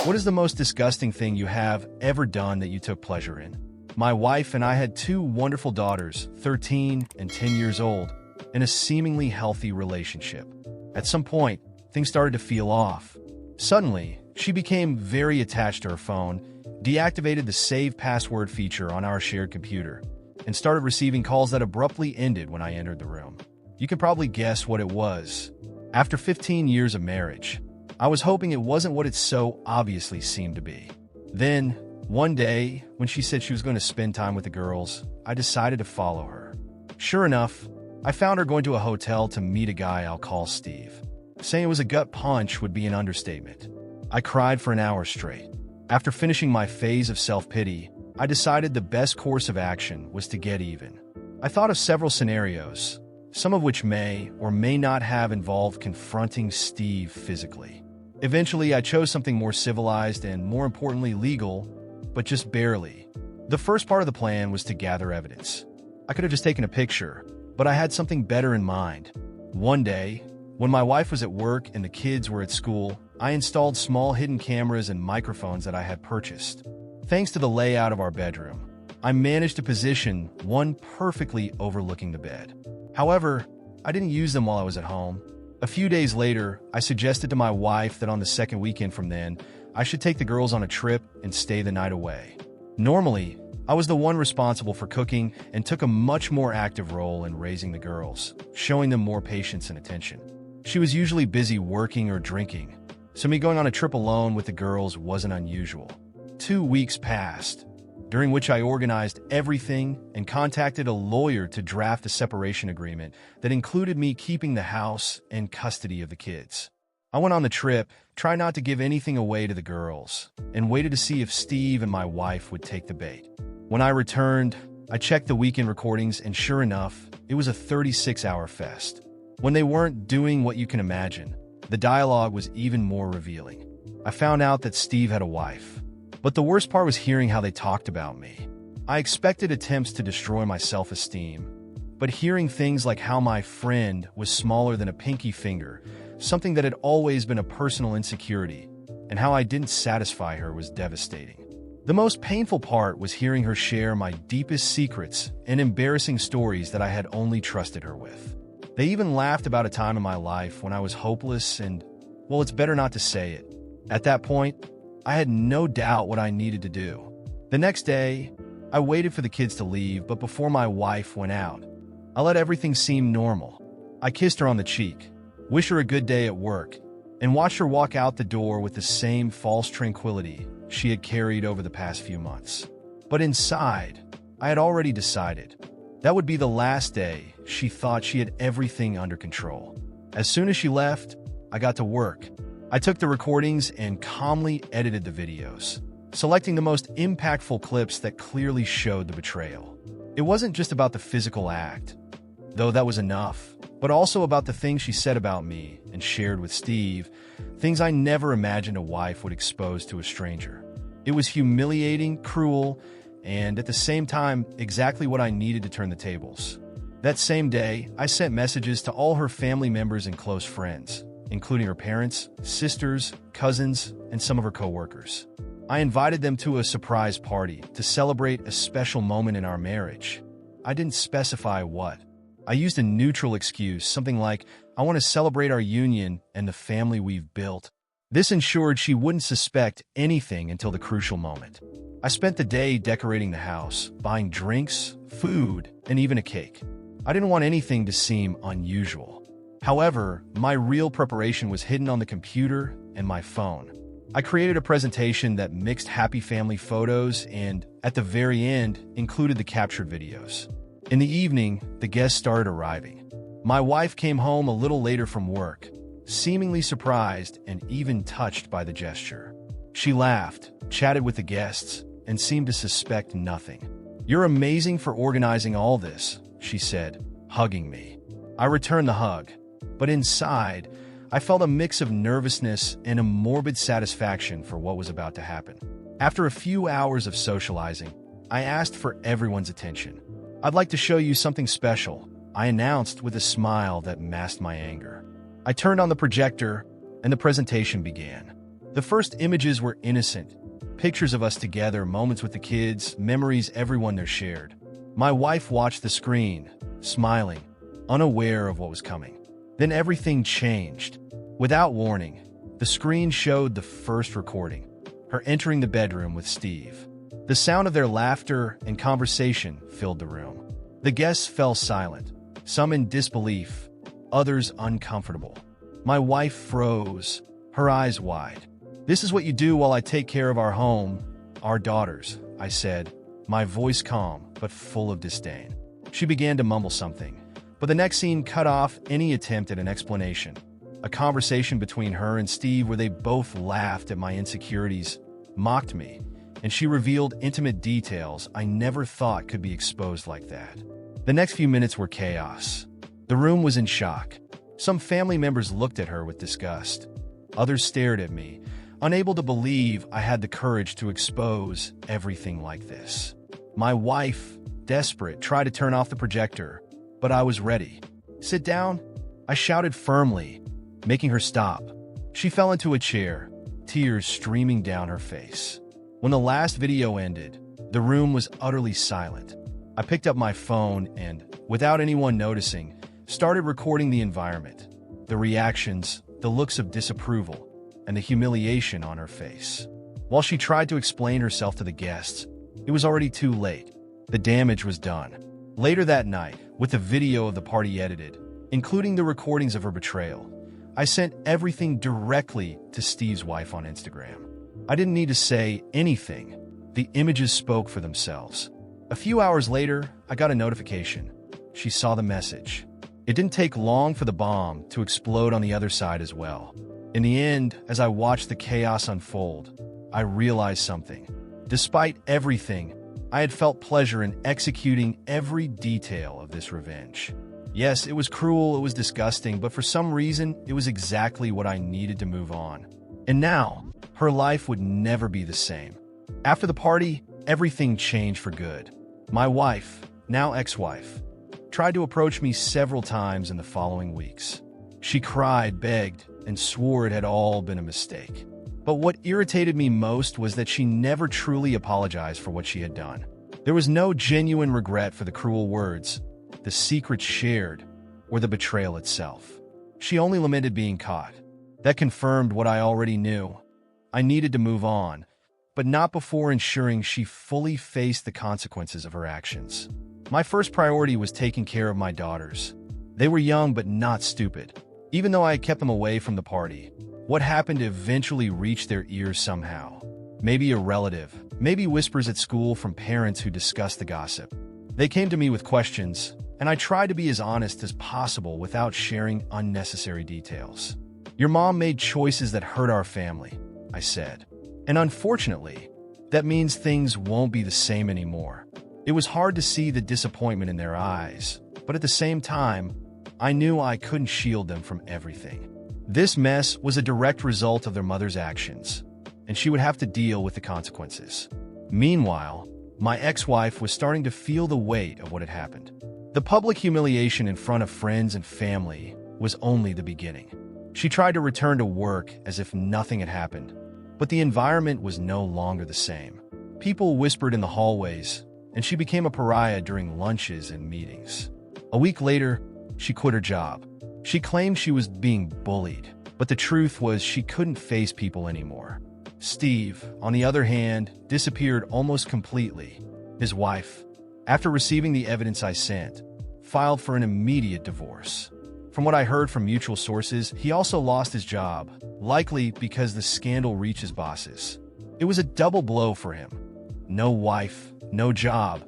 What is the most disgusting thing you have ever done that you took pleasure in? My wife and I had two wonderful daughters, 13 and 10 years old, in a seemingly healthy relationship. At some point, things started to feel off. Suddenly, she became very attached to her phone, deactivated the save password feature on our shared computer, and started receiving calls that abruptly ended when I entered the room. You can probably guess what it was. After 15 years of marriage, I was hoping it wasn't what it so obviously seemed to be. Then, one day, when she said she was going to spend time with the girls, I decided to follow her. Sure enough, I found her going to a hotel to meet a guy I'll call Steve. Saying it was a gut punch would be an understatement. I cried for an hour straight. After finishing my phase of self-pity, I decided the best course of action was to get even. I thought of several scenarios, some of which may or may not have involved confronting Steve physically. Eventually, I chose something more civilized and, more importantly, legal, but just barely. The first part of the plan was to gather evidence. I could have just taken a picture, but I had something better in mind. One day, when my wife was at work and the kids were at school, I installed small hidden cameras and microphones that I had purchased. Thanks to the layout of our bedroom, I managed to position one perfectly overlooking the bed. However, I didn't use them while I was at home. A few days later, I suggested to my wife that on the second weekend from then, I should take the girls on a trip and stay the night away. Normally, I was the one responsible for cooking and took a much more active role in raising the girls, showing them more patience and attention. She was usually busy working or drinking, so me going on a trip alone with the girls wasn't unusual. 2 weeks passed, during which I organized everything and contacted a lawyer to draft a separation agreement that included me keeping the house and custody of the kids. I went on the trip, tried not to give anything away to the girls, and waited to see if Steve and my wife would take the bait. When I returned, I checked the weekend recordings, and sure enough, it was a 36-hour fest. When they weren't doing what you can imagine, the dialogue was even more revealing. I found out that Steve had a wife. But the worst part was hearing how they talked about me. I expected attempts to destroy my self-esteem, but hearing things like how my friend was smaller than a pinky finger, something that had always been a personal insecurity, and how I didn't satisfy her was devastating. The most painful part was hearing her share my deepest secrets and embarrassing stories that I had only trusted her with. They even laughed about a time in my life when I was hopeless and, well, it's better not to say it. At that point, I had no doubt what I needed to do. The next day, I waited for the kids to leave, but before my wife went out, I let everything seem normal. I kissed her on the cheek, wished her a good day at work, and watched her walk out the door with the same false tranquility she had carried over the past few months. But inside, I had already decided that would be the last day she thought she had everything under control. As soon as she left, I got to work. I took the recordings and calmly edited the videos, selecting the most impactful clips that clearly showed the betrayal. It wasn't just about the physical act, though that was enough, but also about the things she said about me and shared with Steve, things I never imagined a wife would expose to a stranger. It was humiliating, cruel, and at the same time, exactly what I needed to turn the tables. That same day, I sent messages to all her family members and close friends, including her parents, sisters, cousins, and some of her co-workers. I invited them to a surprise party to celebrate a special moment in our marriage. I didn't specify what. I used a neutral excuse, something like, I want to celebrate our union and the family we've built. This ensured she wouldn't suspect anything until the crucial moment. I spent the day decorating the house, buying drinks, food, and even a cake. I didn't want anything to seem unusual. However, my real preparation was hidden on the computer and my phone. I created a presentation that mixed happy family photos and, at the very end, included the captured videos. In the evening, the guests started arriving. My wife came home a little later from work, seemingly surprised and even touched by the gesture. She laughed, chatted with the guests, and seemed to suspect nothing. "You're amazing for organizing all this," she said, hugging me. I returned the hug. But inside, I felt a mix of nervousness and a morbid satisfaction for what was about to happen. After a few hours of socializing, I asked for everyone's attention. "I'd like to show you something special," I announced with a smile that masked my anger. I turned on the projector, and the presentation began. The first images were innocent. Pictures of us together, moments with the kids, memories everyone there shared. My wife watched the screen, smiling, unaware of what was coming. Then everything changed. Without warning, the screen showed the first recording, her entering the bedroom with Steve. The sound of their laughter and conversation filled the room. The guests fell silent, some in disbelief, others uncomfortable. My wife froze, her eyes wide. "This is what you do while I take care of our home, our daughters," I said, my voice calm but full of disdain. She began to mumble something, but the next scene cut off any attempt at an explanation. A conversation between her and Steve where they both laughed at my insecurities, mocked me, and she revealed intimate details I never thought could be exposed like that. The next few minutes were chaos. The room was in shock. Some family members looked at her with disgust. Others stared at me, unable to believe I had the courage to expose everything like this. My wife, desperate, tried to turn off the projector, but I was ready. "Sit down," I shouted firmly, making her stop. She fell into a chair, tears streaming down her face. When the last video ended, the room was utterly silent. I picked up my phone and, without anyone noticing, started recording the environment, the reactions, the looks of disapproval, and the humiliation on her face. While she tried to explain herself to the guests, it was already too late. The damage was done. Later that night, with the video of the party edited, including the recordings of her betrayal, I sent everything directly to Steve's wife on Instagram. I didn't need to say anything. The images spoke for themselves. A few hours later, I got a notification. She saw the message. It didn't take long for the bomb to explode on the other side as well. In the end, as I watched the chaos unfold, I realized something. Despite everything, I had felt pleasure in executing every detail of this revenge. Yes, it was cruel, it was disgusting, but for some reason, it was exactly what I needed to move on. And now, her life would never be the same. After the party, everything changed for good. My wife, now ex-wife, tried to approach me several times in the following weeks. She cried, begged, and swore it had all been a mistake. But what irritated me most was that she never truly apologized for what she had done. There was no genuine regret for the cruel words, the secrets shared, or the betrayal itself. She only lamented being caught. That confirmed what I already knew. I needed to move on, but not before ensuring she fully faced the consequences of her actions. My first priority was taking care of my daughters. They were young but not stupid. Even though I had kept them away from the party, what happened eventually reached their ears somehow. Maybe a relative, maybe whispers at school from parents who discussed the gossip. They came to me with questions, and I tried to be as honest as possible without sharing unnecessary details. "Your mom made choices that hurt our family," I said. "And unfortunately, that means things won't be the same anymore." It was hard to see the disappointment in their eyes, but at the same time, I knew I couldn't shield them from everything. This mess was a direct result of their mother's actions, and she would have to deal with the consequences. Meanwhile, my ex-wife was starting to feel the weight of what had happened. The public humiliation in front of friends and family was only the beginning. She tried to return to work as if nothing had happened, but the environment was no longer the same. People whispered in the hallways, and she became a pariah during lunches and meetings. A week later, she quit her job. She claimed she was being bullied, but the truth was she couldn't face people anymore. Steve, on the other hand, disappeared almost completely. His wife, after receiving the evidence I sent, filed for an immediate divorce. From what I heard from mutual sources, he also lost his job, likely because the scandal reached his bosses. It was a double blow for him. No wife, no job,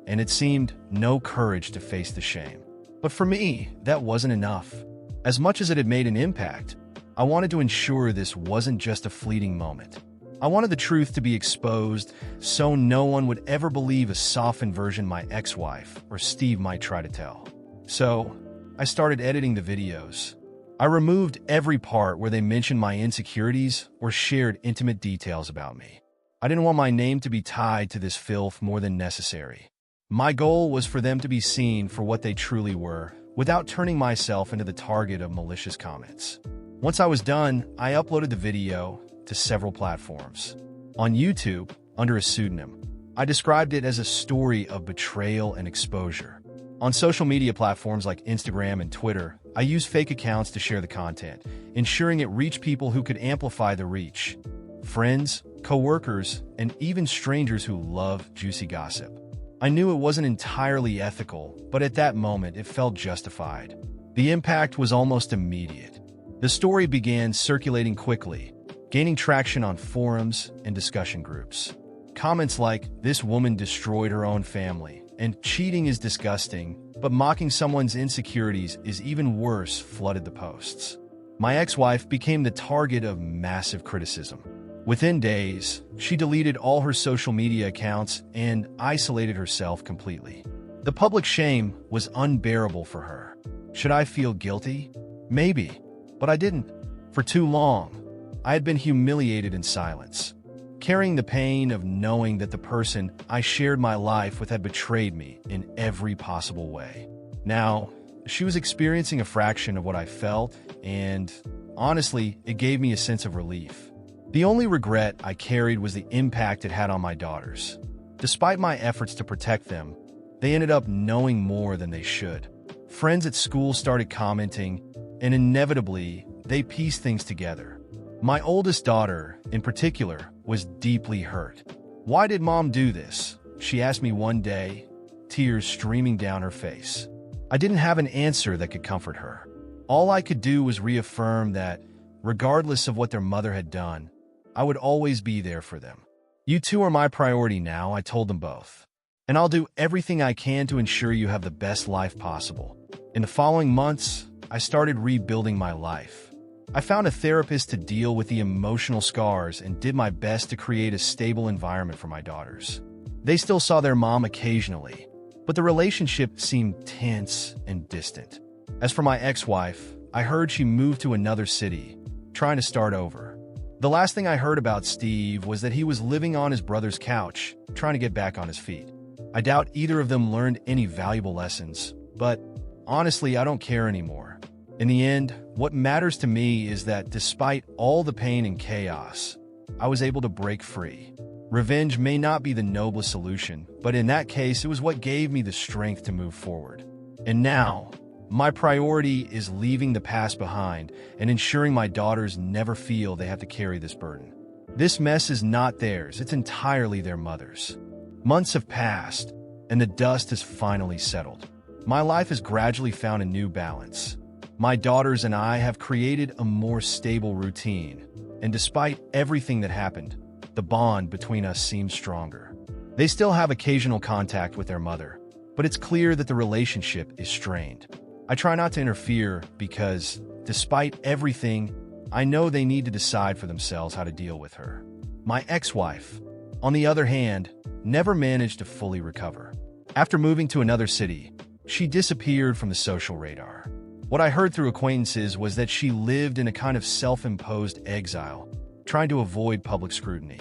and it seemed no courage to face the shame. But for me, that wasn't enough. As much as it had made an impact, I wanted to ensure this wasn't just a fleeting moment. I wanted the truth to be exposed so no one would ever believe a softened version my ex-wife or Steve might try to tell. So, I started editing the videos. I removed every part where they mentioned my insecurities or shared intimate details about me. I didn't want my name to be tied to this filth more than necessary. My goal was for them to be seen for what they truly were, without turning myself into the target of malicious comments. Once I was done, I uploaded the video, to several platforms. On YouTube, under a pseudonym, I described it as a story of betrayal and exposure. On social media platforms like Instagram and Twitter, I used fake accounts to share the content, ensuring it reached people who could amplify the reach. Friends, co-workers, and even strangers who love juicy gossip. I knew it wasn't entirely ethical, but at that moment it felt justified. The impact was almost immediate. The story began circulating quickly, gaining traction on forums and discussion groups. Comments like, "This woman destroyed her own family," and "cheating is disgusting, but mocking someone's insecurities is even worse," flooded the posts. My ex-wife became the target of massive criticism. Within days, she deleted all her social media accounts and isolated herself completely. The public shame was unbearable for her. Should I feel guilty? Maybe, but I didn't. For too long, I had been humiliated in silence, carrying the pain of knowing that the person I shared my life with had betrayed me in every possible way. Now, she was experiencing a fraction of what I felt, and honestly, it gave me a sense of relief. The only regret I carried was the impact it had on my daughters. Despite my efforts to protect them, they ended up knowing more than they should. Friends at school started commenting, and inevitably, they pieced things together. My oldest daughter, in particular, was deeply hurt. "Why did Mom do this?" she asked me one day, tears streaming down her face. I didn't have an answer that could comfort her. All I could do was reaffirm that, regardless of what their mother had done, I would always be there for them. "You two are my priority now," I told them both. "And I'll do everything I can to ensure you have the best life possible." In the following months, I started rebuilding my life. I found a therapist to deal with the emotional scars and did my best to create a stable environment for my daughters. They still saw their mom occasionally, but the relationship seemed tense and distant. As for my ex-wife, I heard she moved to another city, trying to start over. The last thing I heard about Steve was that he was living on his brother's couch, trying to get back on his feet. I doubt either of them learned any valuable lessons, but honestly, I don't care anymore. In the end, what matters to me is that despite all the pain and chaos, I was able to break free. Revenge may not be the noblest solution, but in that case, it was what gave me the strength to move forward. And now, my priority is leaving the past behind and ensuring my daughters never feel they have to carry this burden. This mess is not theirs, it's entirely their mother's. Months have passed, and the dust has finally settled. My life has gradually found a new balance. My daughters and I have created a more stable routine, and despite everything that happened, the bond between us seems stronger. They still have occasional contact with their mother, but it's clear that the relationship is strained. I try not to interfere because, despite everything, I know they need to decide for themselves how to deal with her. My ex-wife, on the other hand, never managed to fully recover. After moving to another city, she disappeared from the social radar. What I heard through acquaintances was that she lived in a kind of self-imposed exile, trying to avoid public scrutiny.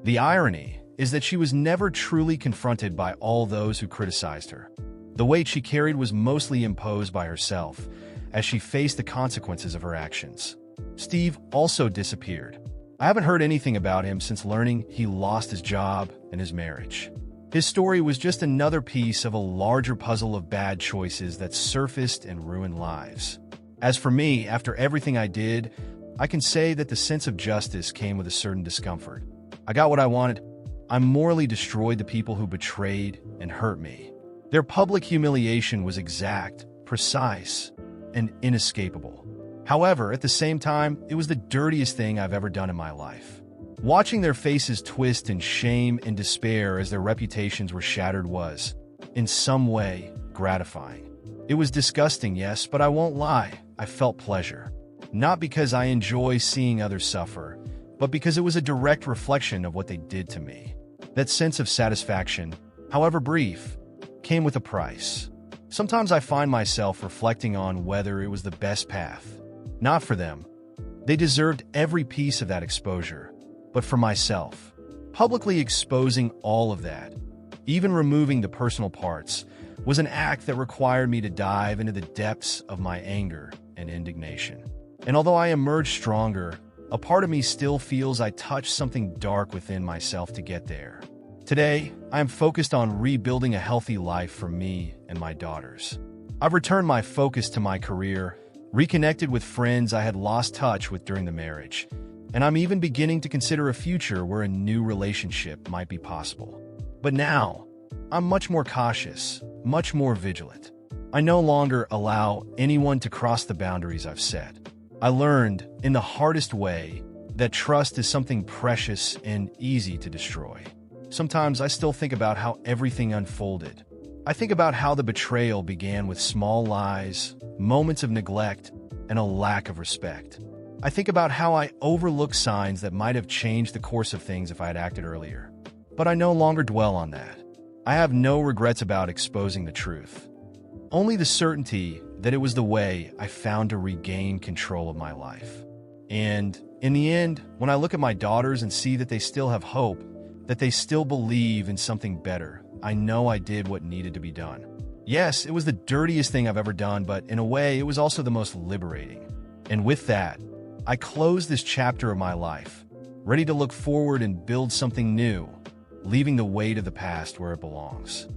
The irony is that she was never truly confronted by all those who criticized her. The weight she carried was mostly imposed by herself, as she faced the consequences of her actions. Steve also disappeared. I haven't heard anything about him since learning he lost his job and his marriage. His story was just another piece of a larger puzzle of bad choices that surfaced and ruined lives. As for me, after everything I did, I can say that the sense of justice came with a certain discomfort. I got what I wanted. I morally destroyed the people who betrayed and hurt me. Their public humiliation was exact, precise, and inescapable. However, at the same time, it was the dirtiest thing I've ever done in my life. Watching their faces twist in shame and despair as their reputations were shattered was, in some way, gratifying. It was disgusting, yes, but I won't lie, I felt pleasure. Not because I enjoy seeing others suffer, but because it was a direct reflection of what they did to me. That sense of satisfaction, however brief, came with a price. Sometimes I find myself reflecting on whether it was the best path. Not for them. They deserved every piece of that exposure. But for myself, publicly exposing all of that, even removing the personal parts, was an act that required me to dive into the depths of my anger and indignation. And although I emerged stronger, a part of me still feels I touched something dark within myself to get there. Today, I am focused on rebuilding a healthy life for me and my daughters. I've returned my focus to my career, reconnected with friends I had lost touch with during the marriage, and I'm even beginning to consider a future where a new relationship might be possible. But now, I'm much more cautious, much more vigilant. I no longer allow anyone to cross the boundaries I've set. I learned, in the hardest way, that trust is something precious and easy to destroy. Sometimes I still think about how everything unfolded. I think about how the betrayal began with small lies, moments of neglect, and a lack of respect. I think about how I overlooked signs that might have changed the course of things if I had acted earlier. But I no longer dwell on that. I have no regrets about exposing the truth. Only the certainty that it was the way I found to regain control of my life. And in the end, when I look at my daughters and see that they still have hope, that they still believe in something better, I know I did what needed to be done. Yes, it was the dirtiest thing I've ever done, but in a way, it was also the most liberating. And with that, I close this chapter of my life, ready to look forward and build something new, leaving the weight of the past where it belongs.